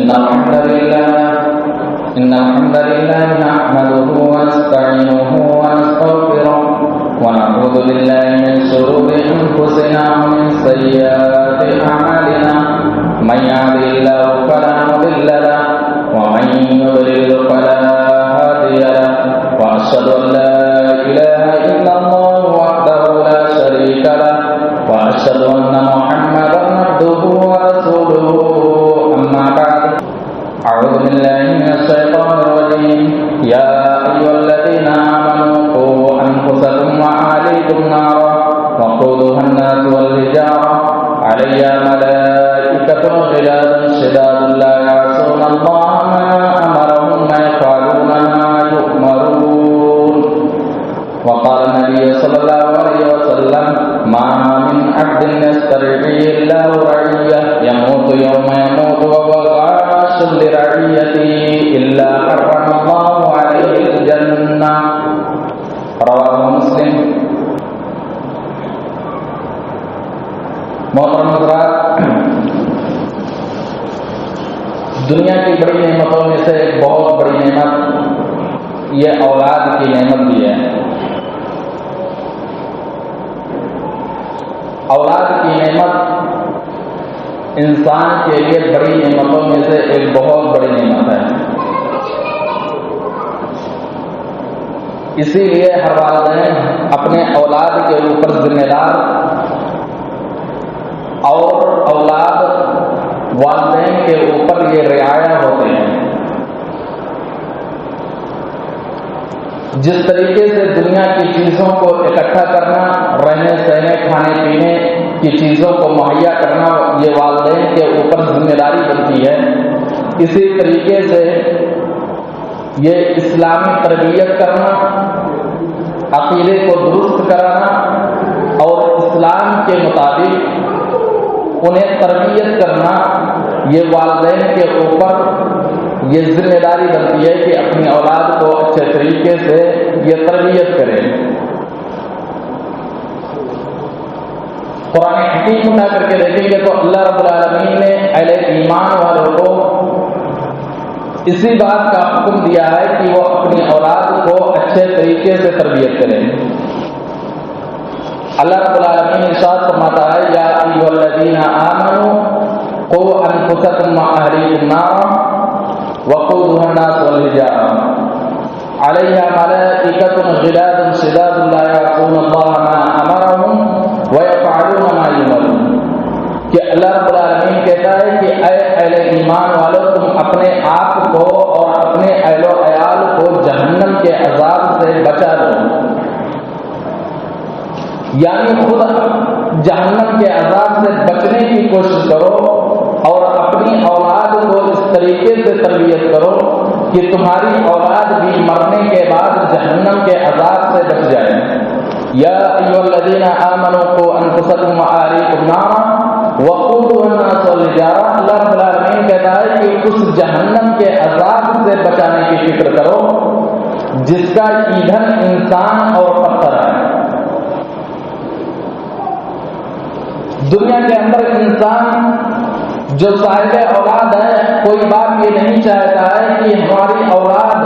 إن الحمد لله نحمده ونستعينه ونستغفره ونعوذ بالله من شرور أنفسنا ومن سيئات أعمالنا من يهده الله فلا مضل له ومن يضلل فلا هادي له وأشهد أن لا إله إلا الله وحده لا شريك له وأشهد أن محمدا عبده ورسوله أما بعد أعوذ بالله من الشيطان الرجيم يا أيها الذين آمنوا قوا أنفسكم وأهليكم نارا وقودها الناس والحجارة عليها ملائكة غلاظ شداد لا يعصون الله ما أمرهم ويفعلون ما يؤمرون وقال النبي صلى الله عليه وسلم ما من عبد يسترعيه الله رعية يموت يوم يموت وهو غاش لرعيته إلا حرم الله عليه الجنة رواه مسلم. محترم حضرات، دنیا کی بڑی نعمتوں میں سے ایک بہت بڑی نعمت یہ اولاد کی نعمت بھی ہے. اولاد کی نعمت انسان کے لیے بڑی نعمتوں میں سے ایک بہت بڑی نعمت ہے. اسی لیے ہر والدین اپنے اولاد کے اوپر ذمہ دار اور اولاد والدین کے اوپر یہ رعایا ہوتے ہیں. جس طریقے سے دنیا کی چیزوں کو اکٹھا کرنا، رہنے سہنے کھانے پینے کی چیزوں کو مہیا کرنا یہ والدین کے اوپر ذمہ داری بنتی ہے، اسی طریقے سے یہ اسلامی تربیت کرنا، عقیدے کو درست کرانا اور اسلام کے مطابق انہیں تربیت کرنا یہ والدین کے اوپر یہ ذمہ داری بنتی ہے کہ اپنی اولاد کو اچھے طریقے سے یہ تربیت کرے. قرآن حکیم اٹھا کر کے دیکھیں گے تو اللہ رب العالمین نے اہل ایمان والوں کو اسی بات کا حکم دیا ہے کہ وہ اپنی اولاد کو اچھے طریقے سے تربیت کریں. اللہ رب العالمین ارشاد فرماتا ہے یا ایھا الذین آمنوا قوا انفسکم واہلیکم نارا وقودها الناس والحجارة عليها ملائكة غلاظ شداد لا يعصون الله ما أمرهم ويفعلون ما يؤمرون. کہ اللہ رب العالمین کہتا ہے کہ اے اہل ایمان والو، تم اپنے آپ کو اور اپنے اہل و عیال کو جہنم کے عذاب سے بچا لو. یعنی خود جہنم کے عذاب سے بچنے کی کوشش کرو اور اپنی اولاد کو اس طریقے سے تربیت کرو کہ تمہاری اولاد بھی مرنے کے بعد جہنم کے عذاب سے بچ جائے. یا ایھا الذین آمنوا قوا انفسکم واہلیکم نارا وقودها الناس والحجارة. اللہ رب العالمین کہتا ہے کہ اس جہنم کے عذاب سے بچانے کی فکر کرو جس کا ایندھن انسان اور پتھر ہے. دنیا کے اندر انسان جو صاحب اولاد ہے کوئی بات یہ نہیں چاہتا ہے کہ ہماری اولاد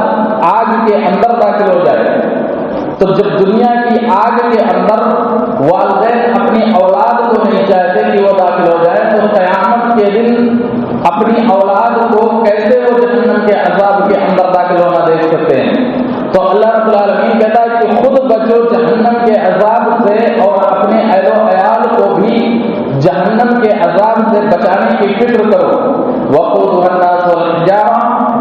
آگ کے اندر داخل ہو جائے. تو جب دنیا کی آگ کے اندر والدین اپنی اولاد کو نہیں چاہتے کہ وہ داخل ہو جائے تو قیامت کے دن اپنی اولاد کو کیسے وہ جہنم کے عذاب کے اندر داخل ہونا دیکھ سکتے ہیں. تو اللہ رب العالمین کہتا ہے کہ خود بچو جہنم کے عذاب سے اور اپنے اہل و عیال کو بھی جہنم کے عذاب سے بچانے کی فکر کرو. وقودها الناس والحجارة.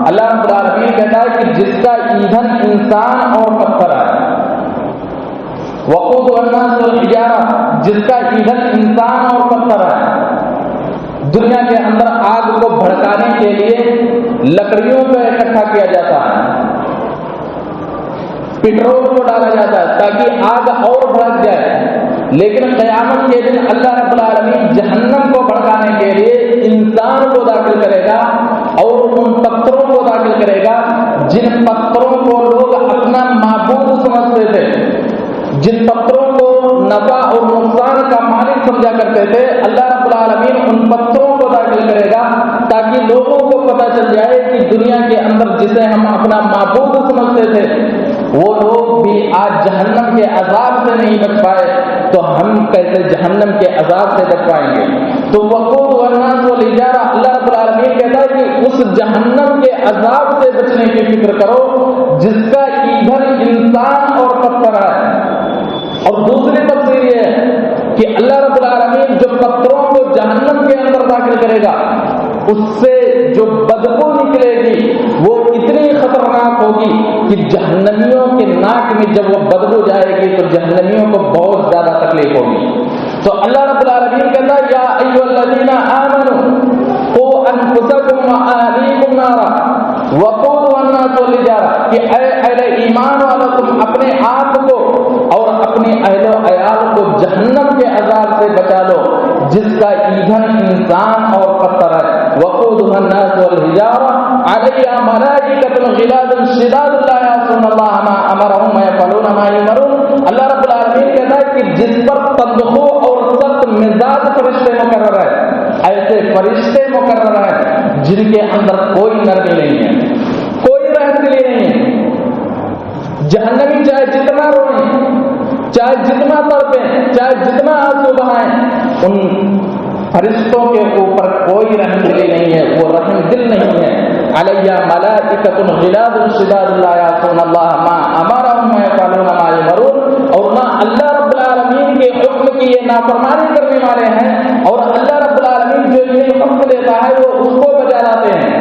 اللہ رب العالمین کہتا ہے کہ جس کا ایندھن انسان اور پتھر ہے. وقودها الناس والحجارة، جس کا ایندھن انسان اور پتھر ہے. دنیا کے اندر آگ کو بھڑکانے کے لیے لکڑیوں کو اکٹھا کیا جاتا ہے، پٹرول کو ڈالا جاتا ہے تاکہ آگ اور بھڑک جائے. لیکن قیامت کے دن اللہ رب العالمین جہنم کو بھڑکانے کے لیے انسان کو داخل کرے گا اور ان پتھروں کو داخل کرے گا جن پتھروں کو لوگ اپنا معبود سمجھتے تھے، جن پتھروں کو نفع اور نقصان کا مالک سمجھا کرتے تھے. اللہ رب العالمین ان پتھروں کو داخل کرے گا تاکہ لوگوں کو پتہ چل جائے کہ دنیا کے اندر جسے ہم اپنا معبود سمجھتے تھے وہ لوگ بھی آج جہنم کے عذاب سے نہیں بچ پائے، تو ہم کیسے جہنم کے عذاب سے بچ پائیں گے؟ تو وقود والناس والحجارہ، اللہ رب العالمین کہتا ہے کہ اس جہنم کے عذاب سے بچنے کی فکر کرو جس کا ایندھن انسان اور پتھر ہے۔ اور دوسری تفسیر یہ ہے کہ اللہ رب العالمین جو پتھروں کو جہنم کے اندر داخل کرے گا اس سے جو بدبو نکلے گی وہ اتنی خطرناک ہوگی کہ جہنمیوں کے ناک میں جب وہ بدبو جائے گی تو جہنمیوں کو بہت زیادہ تکلیف ہوگی۔ تو اللہ رب العالمین کہتا ہے یا ایھا الذین آمنوا قوا انفسکم واہلیکم نارا وقودها الناس والحجارہ، کہ اے اہل ایمان والو تم اپنے آپ کو اور اپنے اہل و عیال کو جہنم کے عذاب سے بچا لو جس کا ایندھن انسان اور پتھر ہے۔ وقودها الناس والحجارہ علیہا ملائکۃ غلاظ شداد لا یعصون اللہ ما امرهم ویفعلون ما یؤمرون۔ اللہ رب العالمین کہتا ہے کہ جس پر تندخو اور سخت مزاج فرشتے مقرر ہے، ایسے فرشتے مقرر ہیں جن کے اندر کوئی نرمی نہیں ہے، کوئی رحم دلی نہیں ہے۔ جہنمی چاہے جتنا روئیں، چاہے جتنا تڑپیں، چاہے جتنا آنسو بہائیں، ان فرشتوں کے اوپر کوئی رحم دلی نہیں ہے، وہ رحم دل نہیں ہے۔ علیہ ملائکۃ غلاظ شداد لا یعصون اللہ ما امرهم ویفعلون ما یؤمرون، اور نہ اللہ رب العالمین کے حکم کی یہ نافرمانی کرنے والے ہیں اور اللہ رب العالمین جو انہیں حکم دیتا ہے وہ اس کو بجا لاتے ہیں۔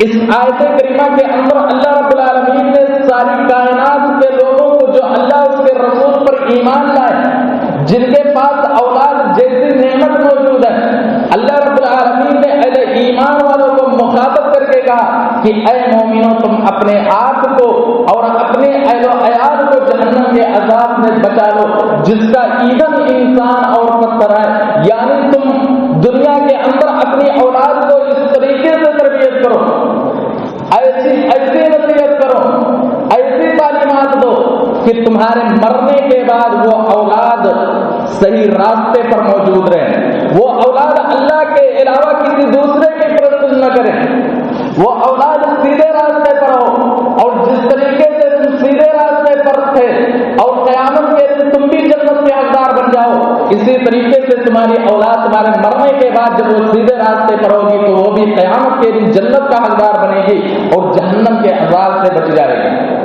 اس آیت کریمہ کے اندر اللہ رب العالمین نے ساری کائنات کے لوگوں کو جو اللہ اس کے رسول پر ایمان لائے، جن کے پاس اولاد جیسی نعمت موجود ہے، اللہ رب العالمین نے اہل ایمان والوں کو مخاطب کر کے کہا کہ اے مومنوں تم اپنے آپ کو اور اپنے اہل و عیال کو جہنم کے عذاب سے بچا لو جس کا ایندھن انسان اور پتھر ہے۔ یعنی تم دنیا کے اندر اپنی اولاد کو اس طریقے سے تربیت کرو، ایسی نصیحت کرو، ایسی تعلیمات دو کہ تمہارے مرنے کے بعد وہ اولاد صحیح راستے پر موجود رہے، وہ اولاد اللہ کے علاوہ کسی دوسرے کی پرستش نہ کرے، وہ اولاد سیدھے راستے پر ہو، اور جس طریقے سے تم سیدھے راستے پر تھے اور قیامت کے دن تم بھی جنت کے حقدار بن جاؤ، اسی طریقے سے تمہاری اولاد تمہارے مرنے کے بعد جب وہ سیدھے راستے پر ہوگی تو وہ بھی قیامت کے دن جنت کا حقدار بنے گی اور جہنم کے عذاب سے بچ جائے گی۔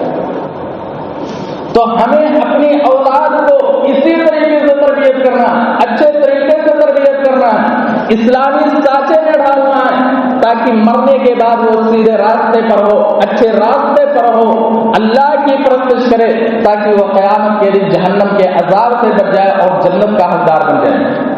تو ہمیں اپنی اولاد کو اسی طریقے سے تربیت کرنا، اچھے طریقے سے تربیت کرنا، اسلامی سانچے میں ڈالنا ہے تاکہ مرنے کے بعد وہ سیدھے راستے پر ہو، اچھے راستے پر ہو، اللہ کی پرستش کرے تاکہ وہ قیامت کے دن جہنم کے عذاب سے بچ جائے اور جنت کا حقدار بن جائے۔